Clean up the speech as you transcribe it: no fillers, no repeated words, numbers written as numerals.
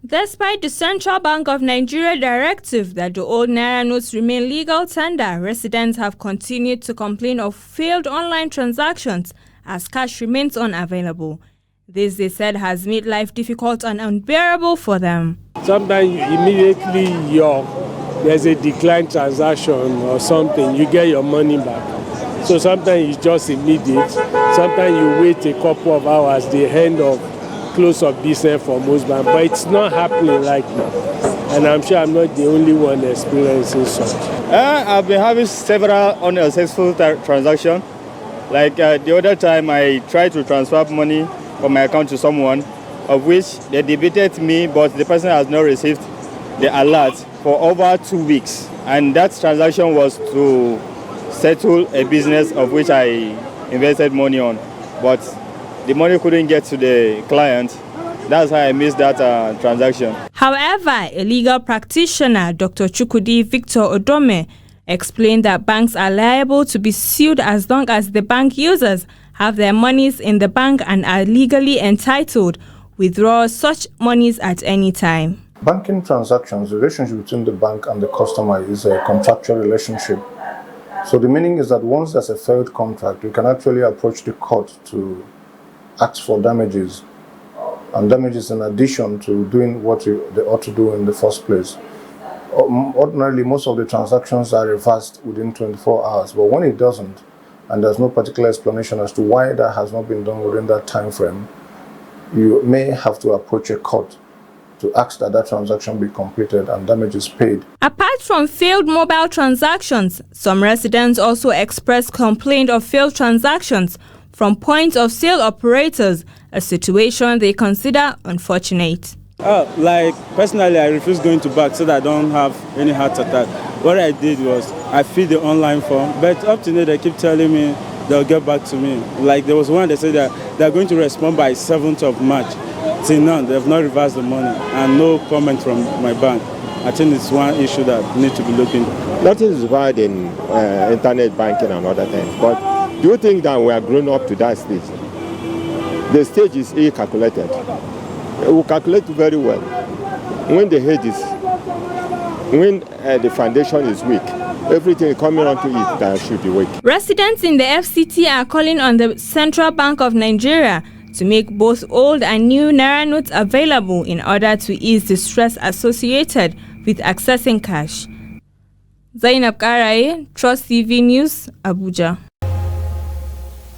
Despite the Central Bank of Nigeria directive that the old NAIRA notes remain legal tender, residents have continued to complain of failed online transactions as cash remains unavailable. This, they said, has made life difficult and unbearable for them. Sometimes immediately there's a declined transaction or something, you get your money back. So sometimes it's just immediate. Sometimes you wait a couple of hours, the end of close of business for most banks, but it's not happening like that. And I'm sure I'm not the only one experiencing such. I've been having several unsuccessful transactions. Like the other time, I tried to transfer money from my account to someone, of which they debited me, but the person has not received the alert for over 2 weeks. And that transaction was to settle a business of which I invested money on. But the money couldn't get to the client. That's how I missed that transaction. However, a legal practitioner, Dr. Chukwudi Victor Odome, explained that banks are liable to be sued as long as the bank users have their monies in the bank and are legally entitled to withdraw such monies at any time. Banking transactions, the relationship between the bank and the customer is a contractual relationship. So the meaning is that once there's a failed contract, you can actually approach the court to ask for damages, and damages in addition to doing what they ought to do in the first place. Ordinarily, most of the transactions are reversed within 24 hours, but when it doesn't, and there's no particular explanation as to why that has not been done within that time frame, you may have to approach a court to ask that that transaction be completed and damages paid. Apart from failed mobile transactions, some residents also expressed complaint of failed transactions from point-of-sale operators, a situation they consider unfortunate. Like personally, I refuse going to bank so that I don't have any heart attack. What I did was I filled the online form, but up to now they keep telling me they'll get back to me. Like there was one that said that they're going to respond by 7th of March. Till now, they have not reversed the money and no comment from my bank. I think it's one issue that need to be looking. Nothing is bad in internet banking and other things, but do you think that we are grown up to that stage? The stage is calculated. We calculate very well. When the head is, when the foundation is weak, everything coming onto it that should be weak. Residents in the FCT are calling on the Central Bank of Nigeria to make both old and new NAIRA notes available in order to ease the stress associated with accessing cash. Zainab Karaye, Trust TV News, Abuja.